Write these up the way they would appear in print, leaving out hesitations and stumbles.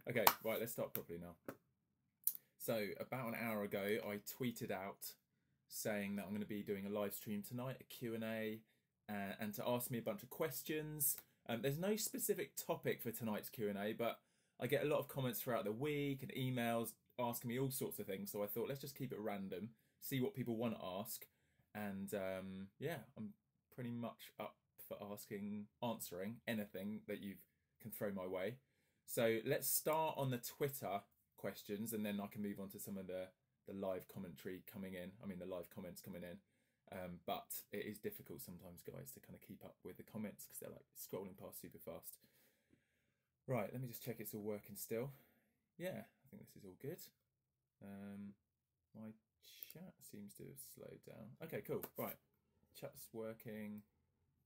Okay, right, let's start properly now. So, about an hour ago, I tweeted out saying that I'm going to be doing a live stream tonight, a Q&A, and to ask me a bunch of questions. There's no specific topic for tonight's Q&A, but I get a lot of comments throughout the week and emails asking me all sorts of things. So I thought, let's just keep it random, see what people want to ask. And yeah, I'm pretty much up for answering anything that you can throw my way. So let's start on the Twitter questions, and then I can move on to some of the live commentary coming in. I mean, the live comments coming in. But it is difficult sometimes, guys, to kind of keep up with the comments because they're like scrolling past super fast. Right, let me just check it's all working still. Yeah, I think this is all good. My chat seems to have slowed down. Okay, cool. Right, chat's working.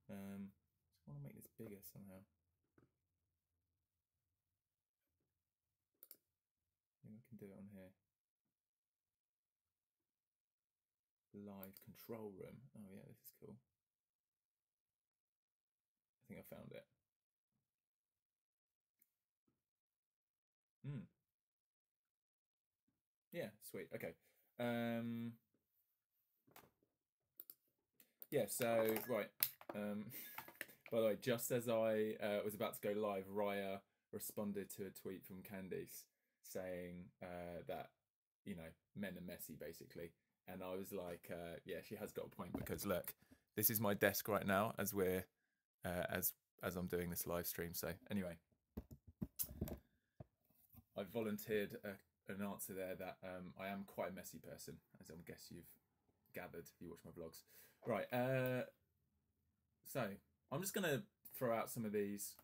I want to make this bigger somehow. Maybe I can do it on here. Live control room. Oh yeah, this is cool. I think I found it. Yeah, sweet. Okay. Yeah, so right. By the way, just as I was about to go live, Raya responded to a tweet from Candice saying that, you know, men are messy, basically. And I was like, yeah, she has got a point, because look, this is my desk right now as we're as I'm doing this live stream. So anyway, I volunteered an answer there that I am quite a messy person, as I guess you've gathered if you watch my vlogs. Right, so I'm just going to throw out some of these.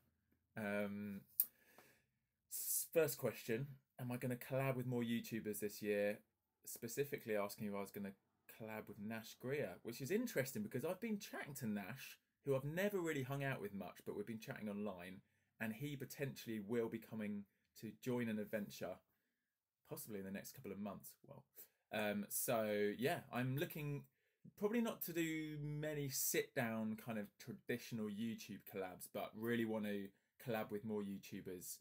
First question, am I going to collab with more YouTubers this year? Specifically asking if I was going to collab with Nash Grier, which is interesting because I've been chatting to Nash, who I've never really hung out with much, but we've been chatting online, and he potentially will be coming to join an adventure possibly in the next couple of months. Well, so yeah, I'm looking probably not to do many sit down kind of traditional YouTube collabs, but really want to collab with more YouTubers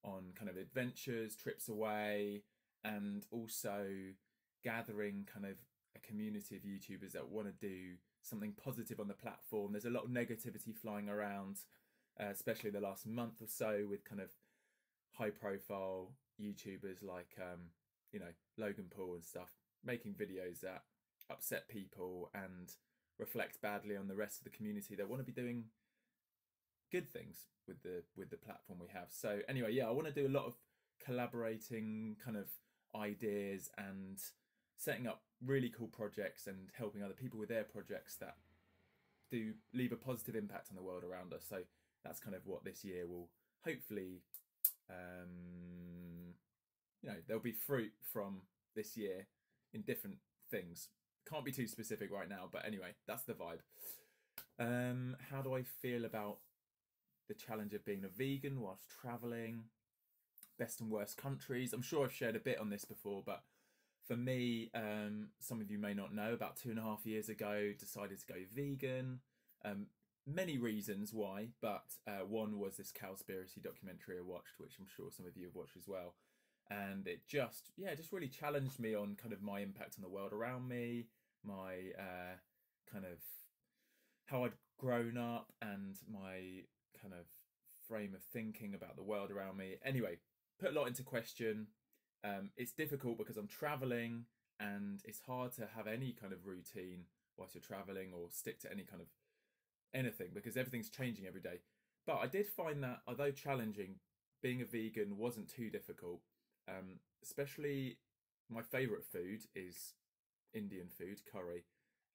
on kind of adventures, trips away, and also gathering kind of a community of YouTubers that want to do something positive on the platform. There's a lot of negativity flying around, especially the last month or so, with kind of high profile YouTubers like you know, Logan Paul and stuff, making videos that upset people and reflect badly on the rest of the community that want to be doing good things with the platform we have. So anyway, yeah, I want to do a lot of collaborating kind of ideas and setting up really cool projects and helping other people with their projects that do leave a positive impact on the world around us. So that's kind of what this year will hopefully, you know, there'll be fruit from this year in different things. Can't be too specific right now, but anyway, that's the vibe. How do I feel about the challenge of being a vegan whilst traveling? Best and worst countries. I'm sure I've shared a bit on this before, but for me, some of you may not know, about 2.5 years ago, decided to go vegan. Many reasons why, but one was this Cowspiracy documentary I watched, which I'm sure some of you have watched as well. And it just really challenged me on kind of my impact on the world around me, my kind of how I'd grown up, and my kind of frame of thinking about the world around me. Anyway, put a lot into question. It's difficult because I'm traveling, and it's hard to have any kind of routine whilst you're traveling or stick to any kind of anything because everything's changing every day. But I did find that, although challenging, being a vegan wasn't too difficult. Especially my favourite food is Indian food, curry,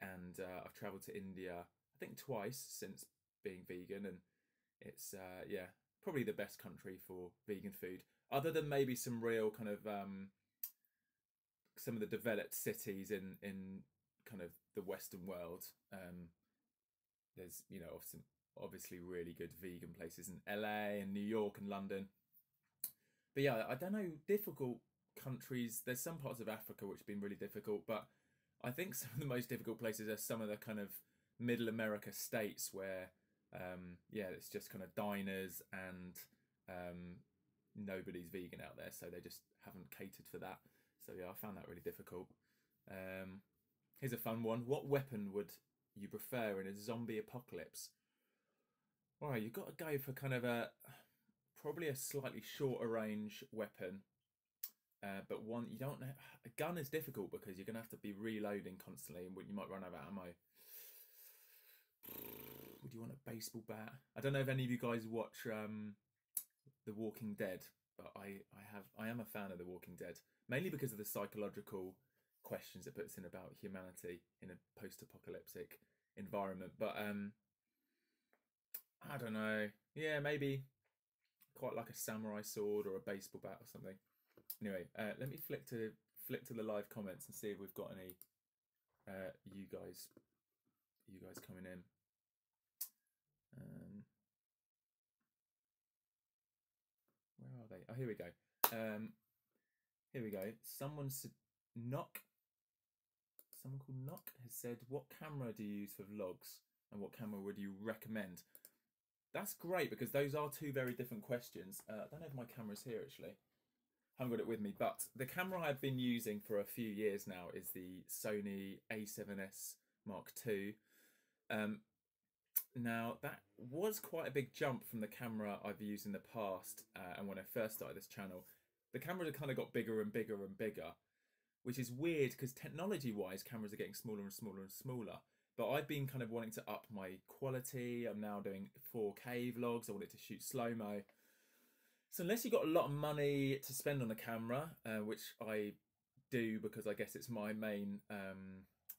and I've travelled to India I think twice since being vegan, and it's yeah, probably the best country for vegan food, other than maybe some real kind of some of the developed cities in kind of the Western world. There's, you know, obviously really good vegan places in LA and New York and London. But yeah, I don't know, difficult countries. There's some parts of Africa which have been really difficult, but I think some of the most difficult places are some of the kind of middle America states where, yeah, it's just kind of diners and nobody's vegan out there, so they just haven't catered for that. So yeah, I found that really difficult. Here's a fun one. What weapon would you prefer in a zombie apocalypse? All right, you've got to go for kind of probably a slightly shorter range weapon, but one you don't know. A gun is difficult because you're gonna have to be reloading constantly, and you might run out of ammo. Would you want a baseball bat? I don't know if any of you guys watch The Walking Dead, but I am a fan of The Walking Dead, mainly because of the psychological questions it puts in about humanity in a post-apocalyptic environment. But I don't know. Yeah, maybe quite like a samurai sword or a baseball bat or something. Anyway, let me flick to the live comments and see if we've got any you guys coming in. Where are they? Oh, here we go. Here we go. Someone called Knock has said, what camera do you use for vlogs and what camera would you recommend? That's great because those are two very different questions. I don't know if my camera's here actually. I haven't got it with me, but the camera I've been using for a few years now is the Sony A7S Mark II. Now, that was quite a big jump from the camera I've used in the past and when I first started this channel. The cameras have kind of got bigger and bigger and bigger, which is weird because technology-wise, cameras are getting smaller and smaller and smaller. But I've been kind of wanting to up my quality. I'm now doing 4K vlogs. I wanted to shoot slow-mo. So unless you've got a lot of money to spend on a camera, which I do because I guess it's my main,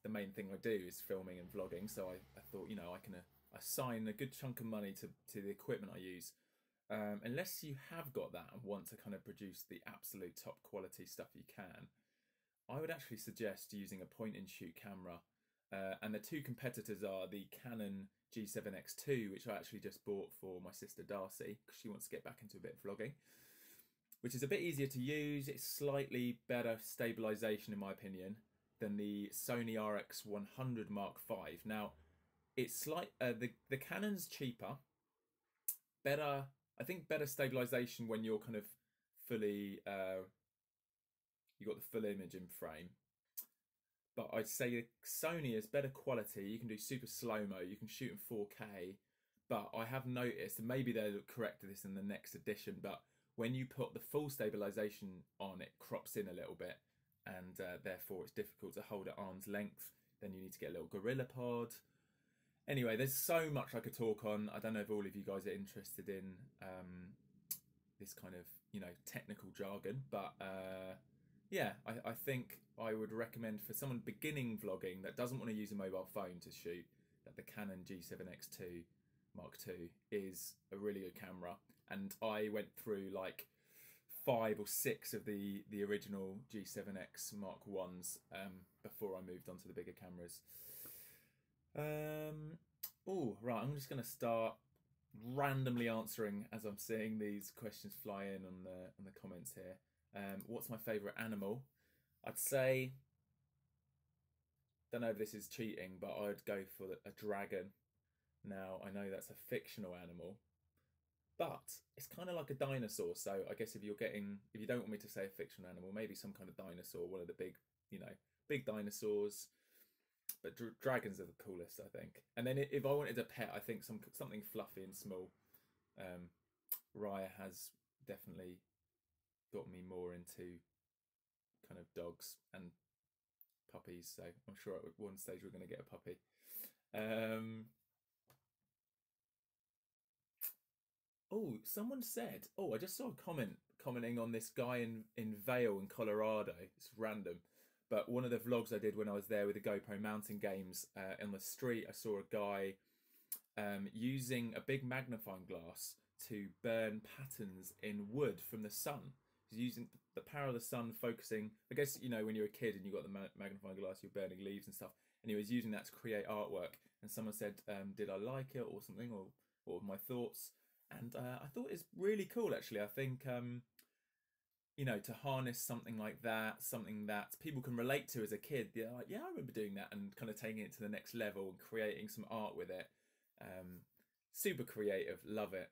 the main thing I do is filming and vlogging. So I thought, you know, I can assign a good chunk of money to the equipment I use. Unless you have got that and want to kind of produce the absolute top quality stuff you can, I would actually suggest using a point and shoot camera. And the two competitors are the Canon G7X2, which I actually just bought for my sister Darcy because she wants to get back into a bit of vlogging, which is a bit easier to use. It's slightly better stabilization, in my opinion, than the Sony RX100 Mark V. Now, it's the Canon's cheaper, better. I think better stabilization when you're kind of fully. You got the full image in frame. But I'd say Sony is better quality. You can do super slow-mo. You can shoot in 4K. But I have noticed, and maybe they'll correct this in the next edition, but when you put the full stabilization on, it crops in a little bit. And therefore, it's difficult to hold at arm's length. Then you need to get a little Gorilla Pod. Anyway, there's so much I could talk on. I don't know if all of you guys are interested in this kind of, you know, technical jargon. But yeah, I think I would recommend for someone beginning vlogging that doesn't want to use a mobile phone to shoot, that the Canon G7X2 Mark II is a really good camera. And I went through like 5 or 6 of the original G7X Mark I's before I moved on to the bigger cameras. Oh, right, I'm just going to start randomly answering as I'm seeing these questions fly in on the comments here. What's my favourite animal? I'd say, don't know if this is cheating, but I'd go for a dragon. Now, I know that's a fictional animal, but it's kind of like a dinosaur. So I guess if you don't want me to say a fictional animal, maybe some kind of dinosaur, one of the big, you know, big dinosaurs. But dragons are the coolest, I think. And then if I wanted a pet, I think something fluffy and small. Raya has definitely got me more into kind of dogs and puppies. So I'm sure at one stage we're going to get a puppy. Oh, someone said, I just saw a commenting on this guy in Vail in Colorado. It's random. But one of the vlogs I did when I was there with the GoPro mountain games on the street, I saw a guy using a big magnifying glass to burn patterns in wood from the sun. He's using the power of the sun, focusing. I guess, you know, when you're a kid and you got the magnifying glass, you're burning leaves and stuff. And he was using that to create artwork. And someone said, did I like it or something? Or what were my thoughts? And I thought it's really cool, actually. I think... you know, to harness something like that, something that people can relate to as a kid. They're like, yeah, I remember doing that, and kind of taking it to the next level and creating some art with it. Super creative, love it.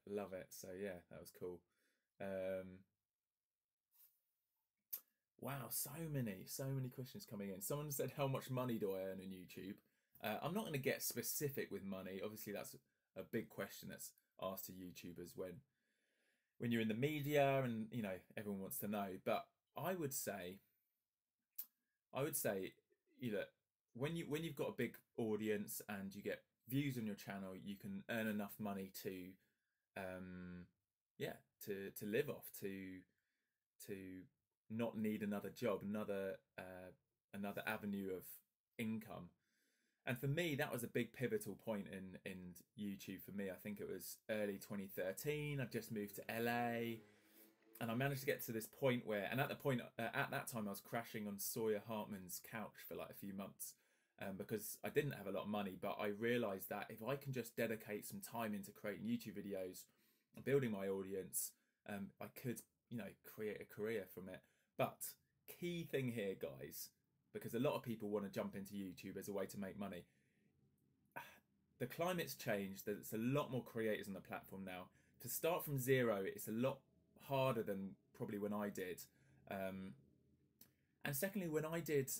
So yeah, that was cool. Wow, so many questions coming in. Someone said, how much money do I earn on YouTube? I'm not going to get specific with money. Obviously, that's a big question that's asked to YouTubers when you're in the media, and you know everyone wants to know. But I would say, I would say, you know, when you've got a big audience and you get views on your channel, you can earn enough money to, yeah, to live off, to not need another job, another avenue of income. And for me, that was a big pivotal point in YouTube for me. I think it was early 2013. I just moved to LA, and I managed to get to this point where, and at that time, I was crashing on Sawyer Hartman's couch for like a few months, because I didn't have a lot of money. But I realised that if I can just dedicate some time into creating YouTube videos and building my audience, I could, you know, create a career from it. But key thing here, guys, because a lot of people want to jump into YouTube as a way to make money. The climate's changed. There's a lot more creators on the platform now. To start from zero, it's a lot harder than probably when I did. And secondly, when I did,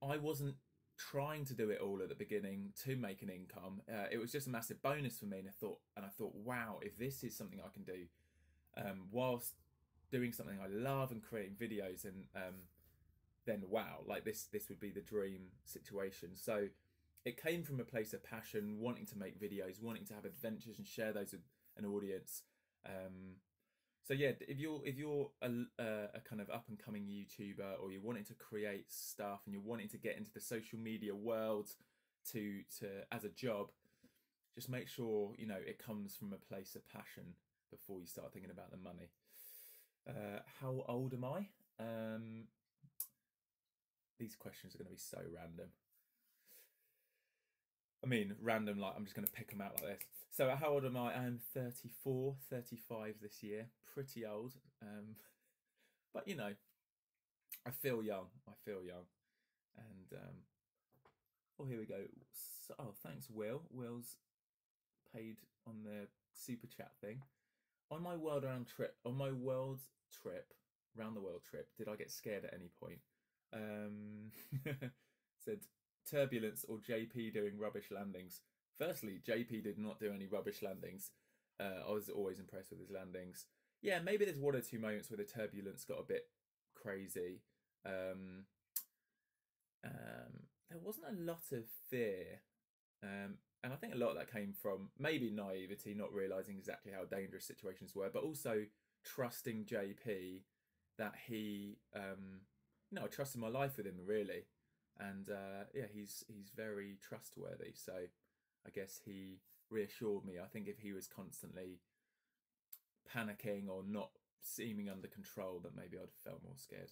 I wasn't trying to do it all at the beginning to make an income. It was just a massive bonus for me, and I thought, wow, if this is something I can do, whilst doing something I love and creating videos, and then wow, like this would be the dream situation. So it came from a place of passion, wanting to make videos, wanting to have adventures and share those with an audience. So yeah, if you're a kind of up and coming YouTuber, or you're wanting to create stuff and you're wanting to get into the social media world to as a job, just make sure, you know, it comes from a place of passion before you start thinking about the money. How old am I? These questions are going to be so random. I mean, random, like I'm just going to pick them out like this. So how old am I? I'm 34, 35 this year. Pretty old. But, you know, I feel young. I feel young. And, oh, here we go. So, oh, thanks, Will. Will's paid on the super chat thing. On my world trip, round the world trip, did I get scared at any point? Said turbulence or JP doing rubbish landings. Firstly, JP did not do any rubbish landings. I was always impressed with his landings. Yeah, maybe there's one or two moments where the turbulence got a bit crazy. There wasn't a lot of fear. And I think a lot of that came from maybe naivety, not realising exactly how dangerous situations were, but also trusting JP, that he, you know, I trusted my life with him, really. And yeah, he's very trustworthy. So I guess he reassured me. I think if he was constantly panicking or not seeming under control, that maybe I'd have felt more scared.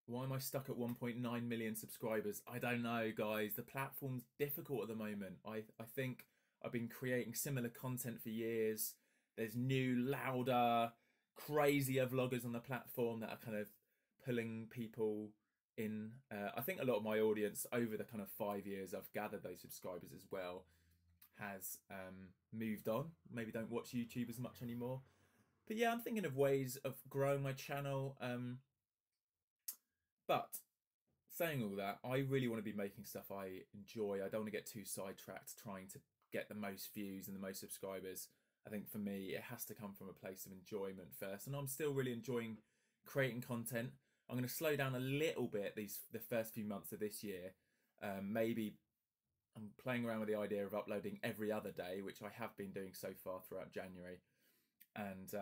Why am I stuck at 1.9 million subscribers? I don't know, guys. The platform's difficult at the moment. I think I've been creating similar content for years. There's new, louder, crazier vloggers on the platform that are kind of pulling people in. I think a lot of my audience over the kind of 5 years I've gathered those subscribers as well has moved on. Maybe don't watch YouTube as much anymore. But yeah, I'm thinking of ways of growing my channel. But saying all that, I really want to be making stuff I enjoy. I don't want to get too sidetracked trying to get the most views and the most subscribers. I think for me, it has to come from a place of enjoyment first. And I'm still really enjoying creating content. I'm going to slow down a little bit the first few months of this year. Maybe I'm playing around with the idea of uploading every other day, which I have been doing so far throughout January. And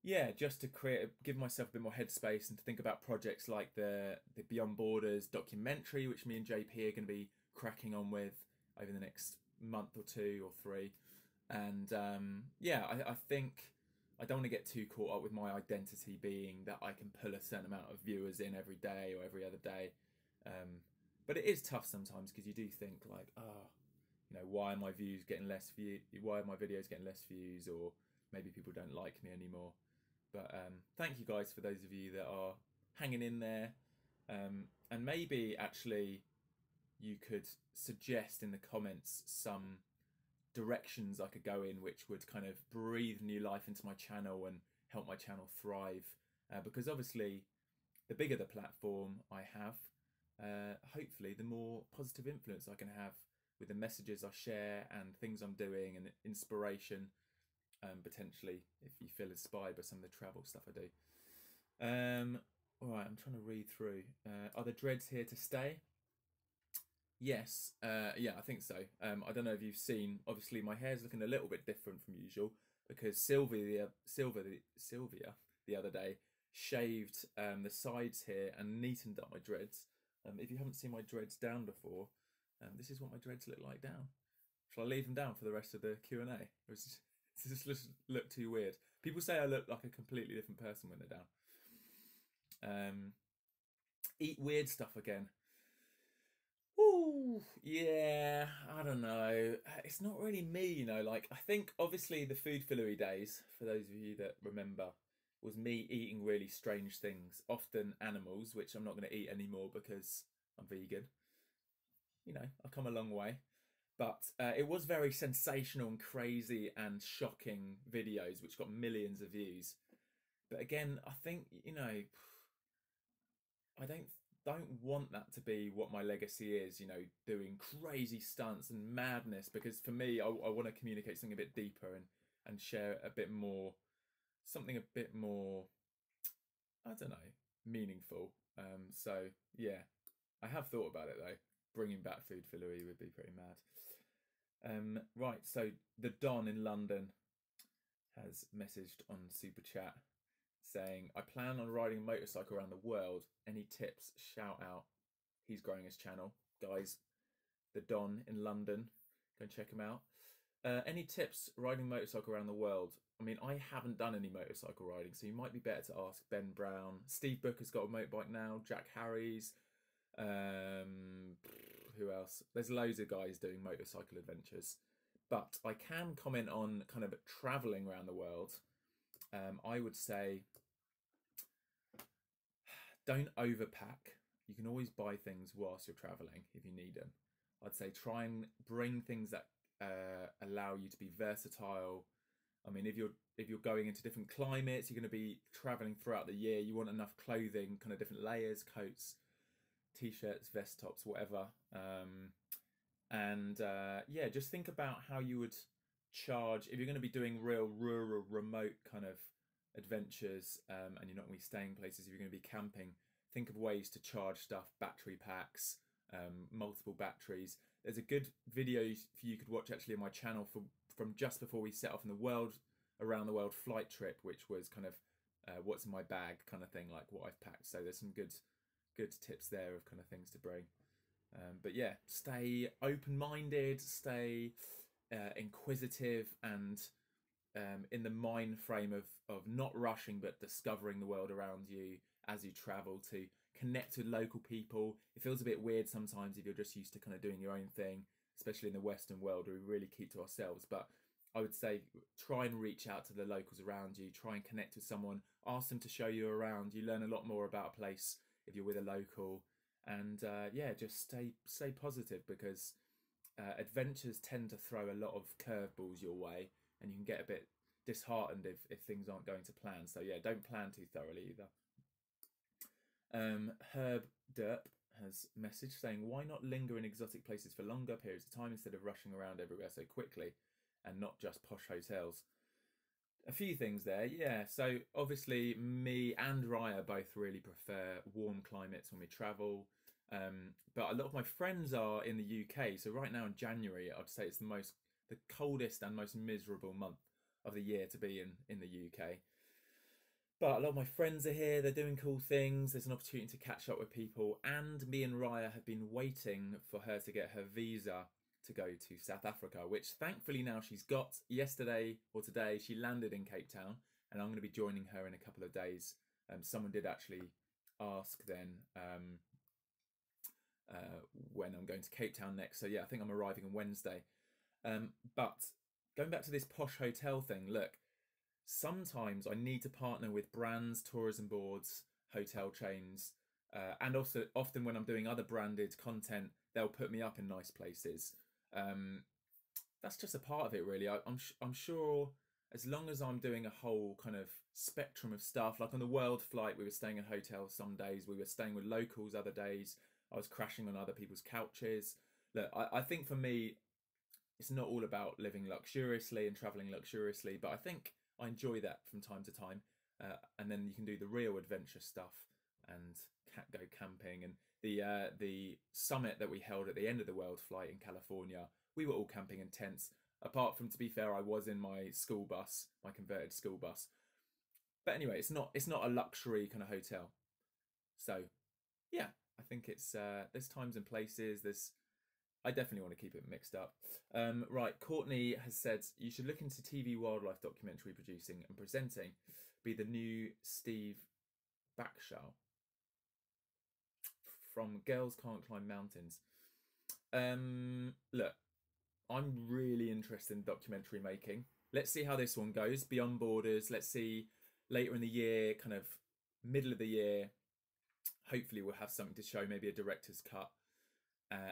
yeah, just to give myself a bit more headspace and to think about projects like the Beyond Borders documentary, which me and JP are going to be cracking on with over the next month or two or three. And yeah, I think I don't want to get too caught up with my identity being that I can pull a certain amount of viewers in every day or every other day. But it is tough sometimes, because you do think like, oh, you know, why are my views getting less views? Why are my videos getting less views? Or maybe people don't like me anymore. But thank you guys for those of you that are hanging in there. And maybe actually you could suggest in the comments some directions I could go in, which would kind of breathe new life into my channel and help my channel thrive. Because obviously, the bigger the platform I have, hopefully the more positive influence I can have with the messages I share and things I'm doing and inspiration, potentially, if you feel inspired by some of the travel stuff I do. All right, I'm trying to read through. Are the dreads here to stay? Yes, yeah, I think so. I don't know if you've seen, obviously my hair's looking a little bit different from usual because Sylvia the other day shaved the sides here and neatened up my dreads. If you haven't seen my dreads down before, this is what my dreads look like down. Shall I leave them down for the rest of the Q&A? Does this look too weird? People say I look like a completely different person when they're down. Eat weird stuff again. Ooh, yeah, I don't know. It's not really me, you know. Like, I think obviously the FunForLouis days, for those of you that remember, was me eating really strange things, often animals, which I'm not going to eat anymore because I'm vegan. You know, I've come a long way. But it was very sensational and crazy and shocking videos, which got millions of views. But again, I think, you know, I don't want that to be what my legacy is, you know, doing crazy stunts and madness, because for me, I want to communicate something a bit deeper and share a bit more, something a bit more, I don't know, meaningful. So yeah, I have thought about it though. Bringing back FunForLouis would be pretty mad. Right, so the Don in London has messaged on Super Chat saying, I plan on riding a motorcycle around the world. Any tips? Shout out. He's growing his channel. Guys, the Don in London. Go and check him out. Any tips riding a motorcycle around the world? I mean, I haven't done any motorcycle riding, so you might be better to ask Ben Brown. Steve Booker's got a motorbike now. Jack Harries. Who else? There's loads of guys doing motorcycle adventures. But I can comment on kind of travelling around the world. I would say don't overpack. You can always buy things whilst you're traveling if you need them. I'd say try and bring things that allow you to be versatile. I mean, if you're going into different climates, you're going to be traveling throughout the year. You want enough clothing, kind of different layers, coats, t-shirts, vest tops, whatever. Yeah, just think about how you would charge if you're going to be doing real rural, remote kind of adventures, and you're not going to be staying places. If you're going to be camping, think of ways to charge stuff, battery packs, multiple batteries. There's a good video you could watch actually on my channel from just before we set off on the around the world flight trip, which was kind of what's in my bag kind of thing, like what I've packed. So there's some good tips there of kind of things to bring. But yeah, stay open-minded, stay inquisitive, and in the mind frame of not rushing but discovering the world around you as you travel, to connect with local people. It feels a bit weird sometimes if you're just used to kind of doing your own thing, especially in the Western world where we really keep to ourselves. But I would say try and reach out to the locals around you, try and connect with someone, ask them to show you around. You learn a lot more about a place if you're with a local. And yeah, just stay positive, because adventures tend to throw a lot of curveballs your way, and you can get a bit disheartened if things aren't going to plan. So yeah, don't plan too thoroughly either. Herb Derp has messaged saying, why not linger in exotic places for longer periods of time instead of rushing around everywhere so quickly, and not just posh hotels? A few things there, yeah. So obviously me and Raya both really prefer warm climates when we travel. But a lot of my friends are in the UK. So right now in January, I'd say it's the coldest and most miserable month of the year to be in the UK. But a lot of my friends are here, they're doing cool things, there's an opportunity to catch up with people, and me and Raya have been waiting for her to get her visa to go to South Africa, which thankfully now she's got. Yesterday or today she landed in Cape Town, and I'm going to be joining her in a couple of days. Someone did actually ask then when I'm going to Cape Town next, so yeah, I think I'm arriving on Wednesday. But going back to this posh hotel thing, look, sometimes I need to partner with brands, tourism boards, hotel chains, and also often when I'm doing other branded content, they'll put me up in nice places. that's just a part of it, really. I'm sure as long as I'm doing a whole kind of spectrum of stuff, like on the world flight, we were staying in hotels some days, we were staying with locals other days, I was crashing on other people's couches. Look, I think for me, it's not all about living luxuriously and traveling luxuriously, but I think I enjoy that from time to time. And then you can do the real adventure stuff and go camping. And the summit that we held at the end of the world flight in California, we were all camping in tents. Apart from, to be fair, I was in my school bus, my converted school bus. But anyway, it's not a luxury kind of hotel. So yeah, I think it's there's times and places. There's I definitely want to keep it mixed up. Right, Courtney has said you should look into TV wildlife documentary producing and presenting. Be the new Steve Backshall from Girls Can't Climb Mountains. Look, I'm really interested in documentary making. Let's see how this one goes. Beyond Borders. Let's see later in the year, kind of middle of the year. Hopefully, we'll have something to show. Maybe a director's cut.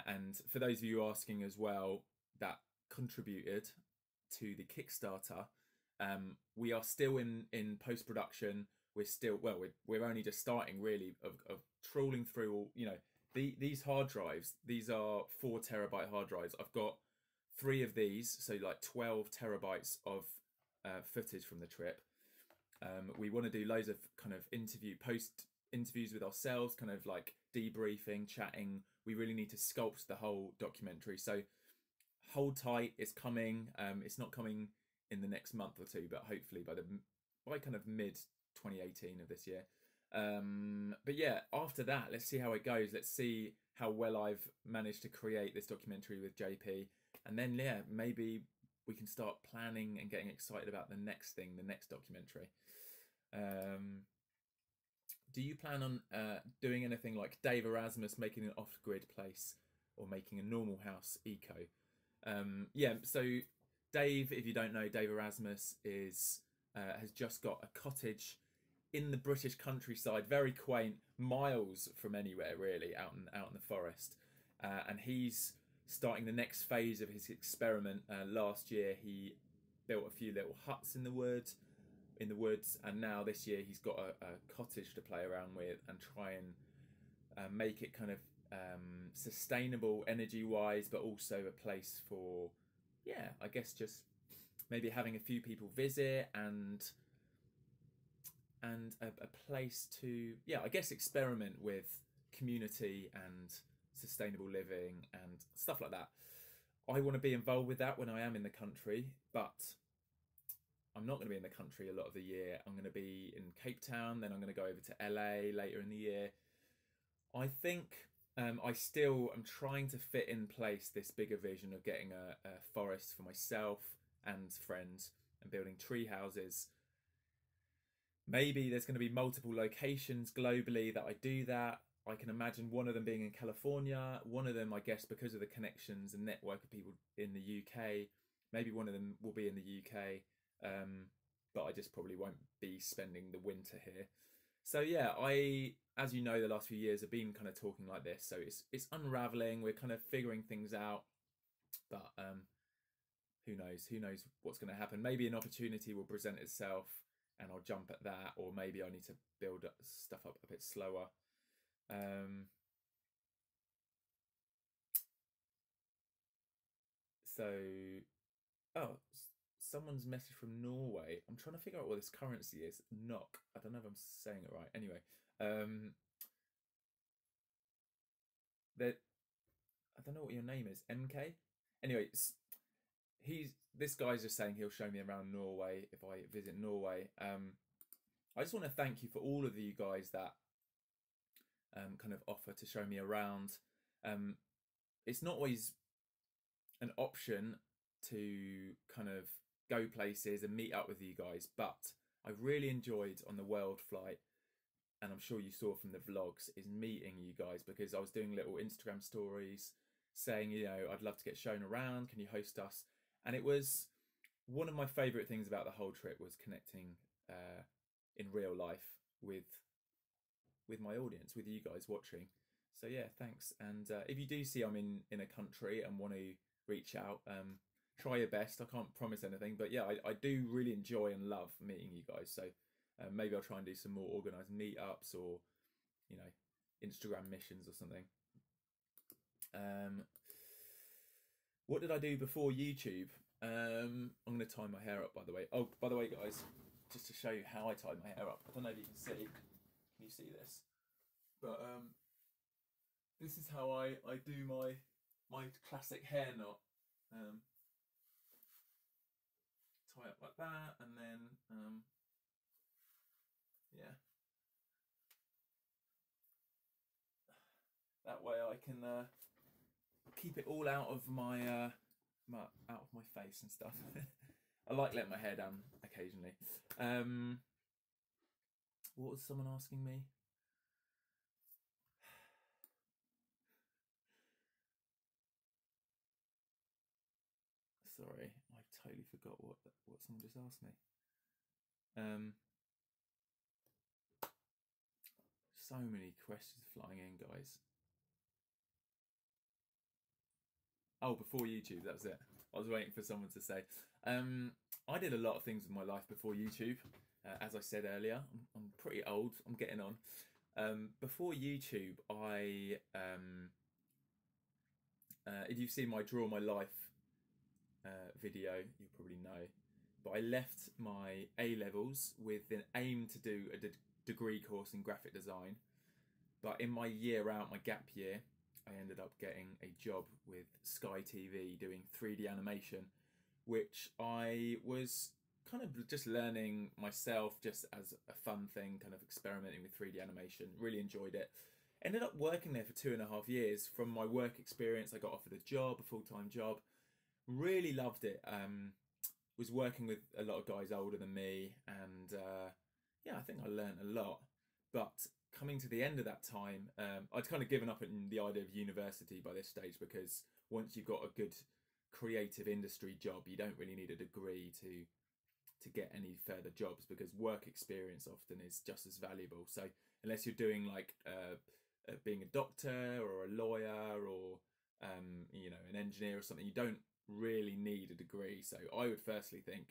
And for those of you asking as well that contributed to the Kickstarter, we are still in post production. We're still we're only just starting really of trawling through all these hard drives. These are 4 terabyte hard drives. I've got 3 of these, so like 12 terabytes of footage from the trip. We want to do loads of kind of post interviews with ourselves, kind of like debriefing, chatting. We really need to sculpt the whole documentary, so hold tight. It's coming. It's not coming in the next month or two, but hopefully by kind of mid 2018 of this year. But yeah, after that, let's see how it goes. Let's see how well I've managed to create this documentary with JP, and then yeah, maybe we can start planning and getting excited about the next thing, the next documentary. Do you plan on doing anything like Dave Erasmus, making an off-grid place or making a normal house eco? Yeah, so Dave, if you don't know, Dave Erasmus has just got a cottage in the British countryside, very quaint, miles from anywhere really, out in the forest. And he's starting the next phase of his experiment. Last year he built a few little huts in the woods, and now this year he's got a cottage to play around with and try and make it kind of sustainable energy wise, but also a place for, yeah, I guess just maybe having a few people visit and a place to, yeah, I guess experiment with community and sustainable living and stuff like that. I want to be involved with that when I am in the country, but I'm not going to be in the country a lot of the year. I'm going to be in Cape Town, then I'm going to go over to LA later in the year. I think I still am trying to fit in place this bigger vision of getting a forest for myself and friends and building tree houses. Maybe there's going to be multiple locations globally that I do that. I can imagine one of them being in California, one of them, I guess, because of the connections and network of people in the UK, maybe one of them will be in the UK. But I just probably won't be spending the winter here. So yeah, as you know, the last few years have been kind of talking like this. So it's unraveling. We're kind of figuring things out. But who knows what's going to happen. Maybe an opportunity will present itself and I'll jump at that, or maybe I need to build stuff up a bit slower. Someone's message from Norway. I'm trying to figure out what this currency is. NOK. I don't know if I'm saying it right. Anyway, I don't know what your name is. MK. Anyway, this guy's just saying he'll show me around Norway if I visit Norway. I just want to thank you for all of you guys that kind of offer to show me around. It's not always an option to kind of go places and meet up with you guys, but I really enjoyed on the world flight, and I'm sure you saw from the vlogs, is meeting you guys, because I was doing little Instagram stories saying, I'd love to get shown around, can you host us? And it was one of my favorite things about the whole trip, was connecting in real life with my audience, with you guys watching. So yeah, thanks. And if you do see I'm in a country and want to reach out, try your best. I can't promise anything, but yeah, I do really enjoy and love meeting you guys. So maybe I'll try and do some more organised meetups, or you know, Instagram missions or something. What did I do before YouTube? I'm going to tie my hair up, by the way. Oh, by the way, guys, just to show you how I tied my hair up. I don't know if you can see. Can you see this? But this is how I do my classic hair knot. Tie up like that, and then yeah, that way I can keep it all out of my face and stuff. I like letting my hair down occasionally. What was someone asking me? Sorry, I totally forgot what someone just asked me. So many questions flying in, guys. Oh, before YouTube, that was it. I was waiting for someone to say. I did a lot of things in my life before YouTube. As I said earlier, I'm pretty old. I'm getting on. Before YouTube, if you've seen my Draw My Life video, you'll probably know. But I left my A-levels with an aim to do a degree course in graphic design. But in my year out, my gap year, I ended up getting a job with Sky TV doing 3D animation, which I was kind of just learning myself just as a fun thing, kind of experimenting with 3D animation. Really enjoyed it. Ended up working there for 2.5 years. From my work experience, I got offered a job, a full-time job. Really loved it. Was working with a lot of guys older than me, and yeah, I think I learned a lot. But coming to the end of that time, I'd kind of given up on the idea of university by this stage, because once you've got a good creative industry job, you don't really need a degree to get any further jobs, because work experience often is just as valuable. So unless you're doing like being a doctor or a lawyer, or you know, an engineer or something, you don't really need a degree. So I would firstly think,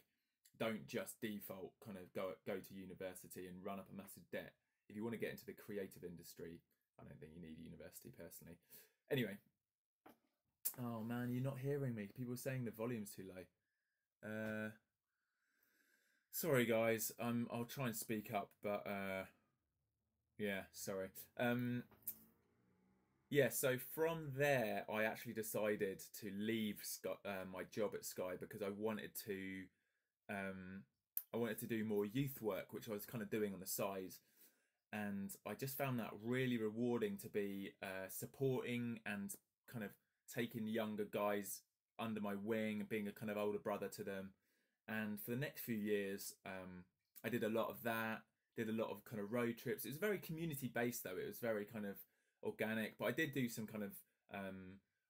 don't just default kind of go to university and run up a massive debt. If you want to get into the creative industry, I don't think you need university personally. Anyway, oh man, you're not hearing me. People are saying the volume's too low. Sorry guys, I'll try and speak up, but yeah, sorry. Yeah, so from there, I actually decided to leave my job at Sky, because I wanted to do more youth work, which I was kind of doing on the side. And I just found that really rewarding to be supporting and kind of taking younger guys under my wing and being a kind of older brother to them. And for the next few years, I did a lot of that, did a lot of kind of road trips. It was very community based though. It was very kind of organic, but I did do some kind of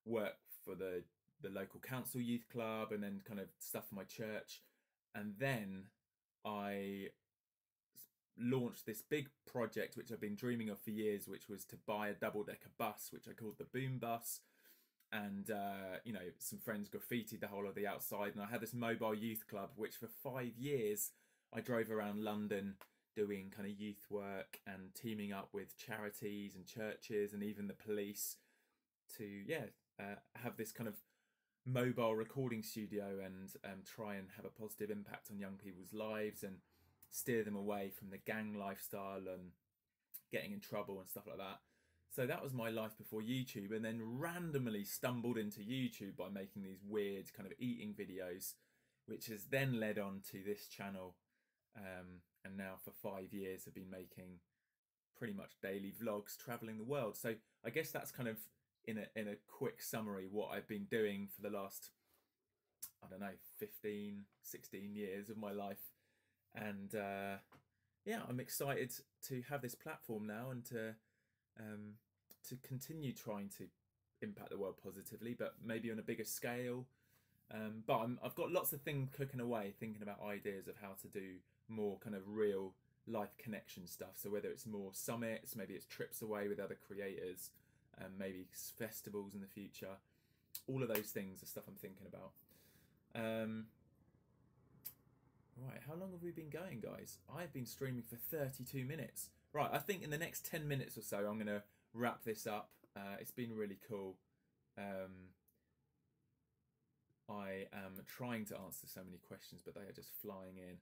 work for the local council youth club, and then kind of stuff for my church. And then I launched this big project which I've been dreaming of for years, which was to buy a double-decker bus, which I called the Boom Bus. And you know, some friends graffitied the whole of the outside, and I had this mobile youth club, which for 5 years I drove around London doing kind of youth work and teaming up with charities and churches and even the police to have this kind of mobile recording studio and try and have a positive impact on young people's lives and steer them away from the gang lifestyle and getting in trouble and stuff like that. So that was my life before YouTube, and then randomly stumbled into YouTube by making these weird kind of eating videos, which has then led on to this channel. And now for 5 years have been making pretty much daily vlogs traveling the world. So I guess that's kind of in a quick summary what I've been doing for the last, I don't know, 15, 16 years of my life. And yeah, I'm excited to have this platform now and to continue trying to impact the world positively, but maybe on a bigger scale. But I've got lots of things cooking away, thinking about ideas of how to do more kind of real life connection stuff. So whether it's more summits, maybe it's trips away with other creators, maybe festivals in the future. All of those things are stuff I'm thinking about. Right, how long have we been going, guys? I've been streaming for 32 minutes. Right, I think in the next 10 minutes or so, I'm going to wrap this up. It's been really cool. I am trying to answer so many questions, but they are just flying in.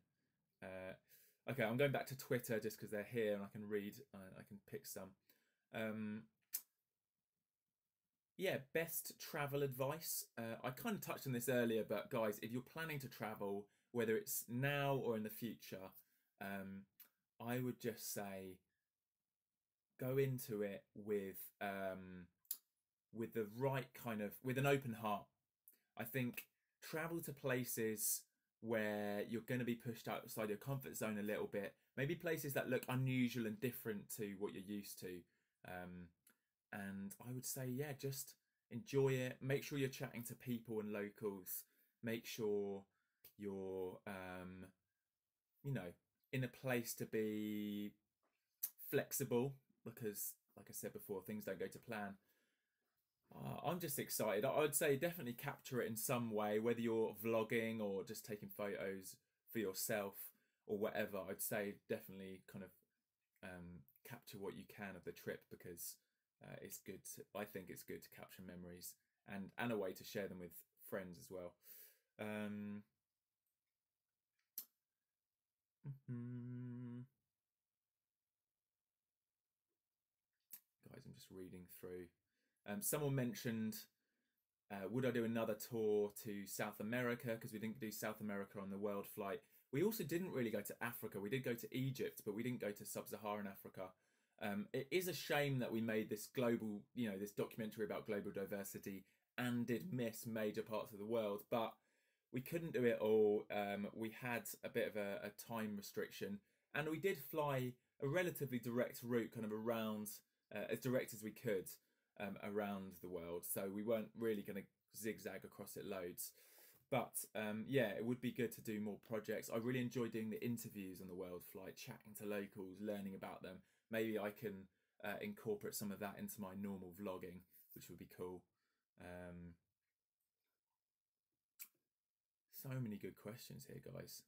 Okay, I'm going back to Twitter just because they're here and I can read, I can pick some. Yeah, best travel advice. I kind of touched on this earlier, but guys, if you're planning to travel, whether it's now or in the future, I would just say go into it with the right kind of, with an open heart. I think travel to places where you're going to be pushed outside your comfort zone a little bit, maybe places that look unusual and different to what you're used to. And I would say, yeah, just enjoy it. Make sure you're chatting to people and locals. Make sure you're, you know, in a place to be flexible because, like I said before, things don't go to plan. I'm just excited. I would say definitely capture it in some way, whether you're vlogging or just taking photos for yourself or whatever. I'd say definitely kind of capture what you can of the trip because it's good. I think it's good to capture memories and a way to share them with friends as well. Guys, I'm just reading through. Someone mentioned, would I do another tour to South America? Because we didn't do South America on the world flight. We also didn't really go to Africa. We did go to Egypt, but we didn't go to sub-Saharan Africa. It is a shame that we made this global, you know, this documentary about global diversity and did miss major parts of the world, but we couldn't do it all. We had a bit of a time restriction, and we did fly a relatively direct route, kind of around, as direct as we could, around the world. So we weren't really going to zigzag across it loads. But yeah, it would be good to do more projects. I really enjoy doing the interviews on the world flight, chatting to locals, learning about them. Maybe I can incorporate some of that into my normal vlogging, which would be cool. So many good questions here, guys.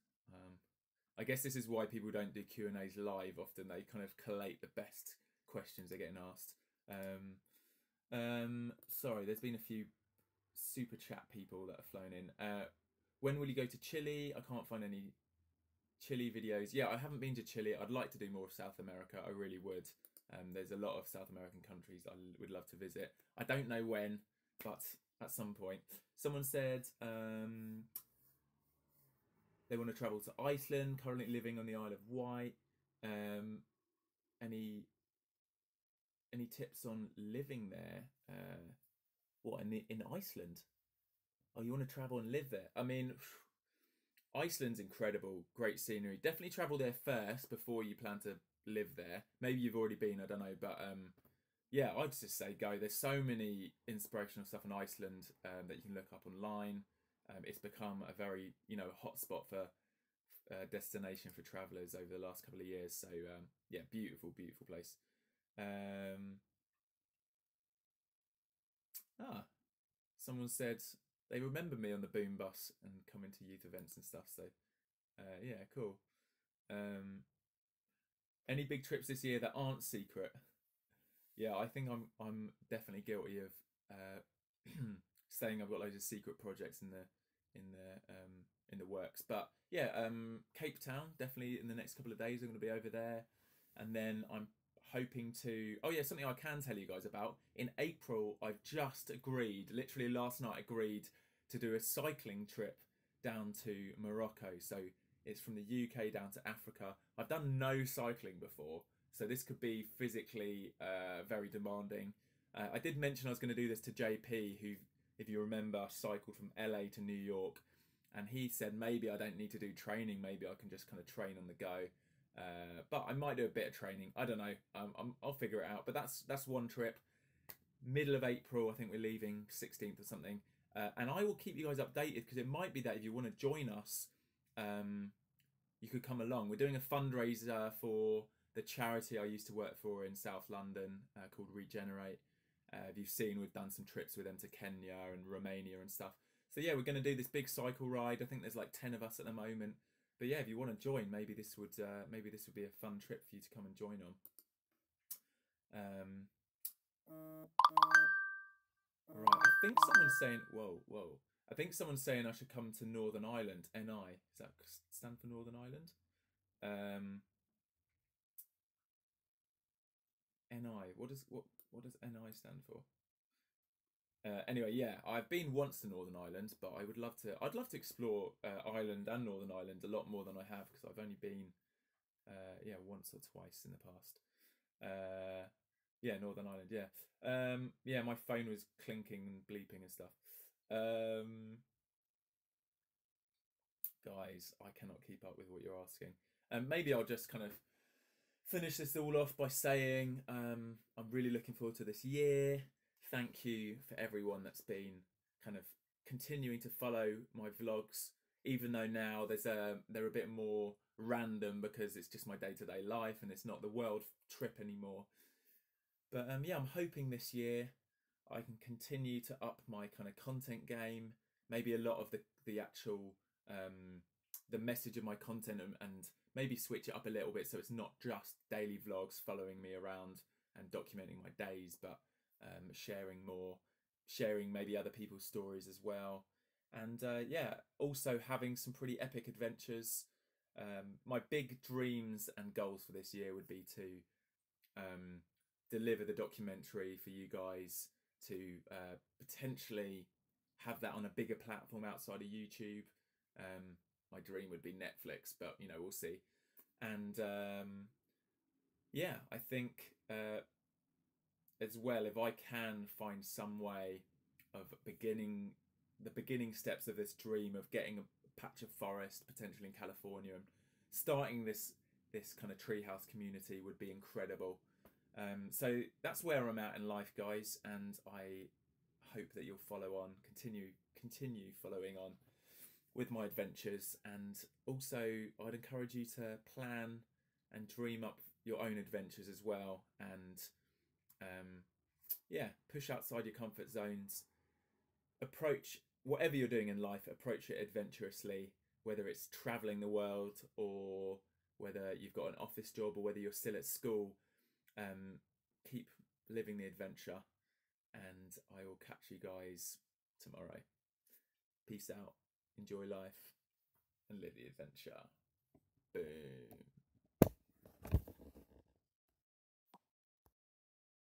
I guess this is why people don't do Q&As live. Often they kind of collate the best questions they're getting asked. Sorry, there's been a few super chat people that have flown in. When will you go to Chile? I can't find any Chile videos. Yeah, I haven't been to Chile. I'd like to do more of South America. I really would. There's a lot of South American countries I would love to visit. I don't know when, but at some point. Someone said they want to travel to Iceland, currently living on the Isle of Wight. Any tips on living there? What, in Iceland? Oh, you want to travel and live there? I mean, Iceland's incredible, great scenery. Definitely travel there first before you plan to live there. Maybe you've already been, I don't know, but yeah, I'd just say go. There's so many inspirational stuff in Iceland that you can look up online. It's become a very, you know, hotspot for destination for travellers over the last couple of years. So yeah, beautiful, beautiful place. Someone said they remember me on the boom bus and coming to youth events and stuff. So yeah, cool. Any big trips this year that aren't secret? Yeah, I think I'm definitely guilty of saying I've got loads of secret projects in the works. But yeah, Cape Town, definitely in the next couple of days I'm going to be over there, and then I'm hoping to, oh yeah, something I can tell you guys about. In April, I've just agreed, literally last night agreed, to do a cycling trip down to Morocco. So it's from the UK down to Africa. I've done no cycling before, so this could be physically very demanding. I did mention I was going to do this to JP, who, if you remember, cycled from LA to New York, and he said maybe I don't need to do training, maybe I can just kind of train on the go. But I might do a bit of training. I don't know. I'll figure it out. But that's one trip. Middle of April, I think we're leaving, 16th or something. And I will keep you guys updated, because it might be that if you want to join us, you could come along. We're doing a fundraiser for the charity I used to work for in South London called Regenerate. If you've seen, we've done some trips with them to Kenya and Romania and stuff. So yeah, we're going to do this big cycle ride. I think there's like 10 of us at the moment. But yeah, if you want to join, maybe this would be a fun trip for you to come and join on. Right, I think someone's saying, whoa. I think someone's saying I should come to Northern Ireland. NI, does that stand for Northern Ireland? NI, what does NI stand for? Anyway, yeah, I've been once to Northern Ireland, but I'd love to explore Ireland and Northern Ireland a lot more than I have, because I've only been once or twice in the past. Yeah, Northern Ireland, yeah. Yeah, my phone was clinking and bleeping and stuff. Guys, I cannot keep up with what you're asking. Maybe I'll just kind of finish this all off by saying I'm really looking forward to this year. Thank you for everyone that's been kind of continuing to follow my vlogs, even though now they're a bit more random because it's just my day-to-day life and it's not the world trip anymore. But yeah, I'm hoping this year I can continue to up my kind of content game. Maybe a lot of the actual the message of my content, and maybe switch it up a little bit so it's not just daily vlogs following me around and documenting my days, but sharing maybe other people's stories as well. And yeah, also having some pretty epic adventures. My big dreams and goals for this year would be to deliver the documentary for you guys, to potentially have that on a bigger platform outside of YouTube. My dream would be Netflix, but you know, we'll see. And yeah, I think as well, if I can find some way of the beginning steps of this dream of getting a patch of forest potentially in California and starting this kind of treehouse community would be incredible. So that's where I'm at in life, guys, and I hope that you'll follow on, continue following on with my adventures. And also I'd encourage you to plan and dream up your own adventures as well, and yeah, push outside your comfort zones. Approach whatever you're doing in life, approach it adventurously, whether it's traveling the world or whether you've got an office job or whether you're still at school. Keep living the adventure, and I will catch you guys tomorrow. Peace out, enjoy life, and live the adventure. Boom.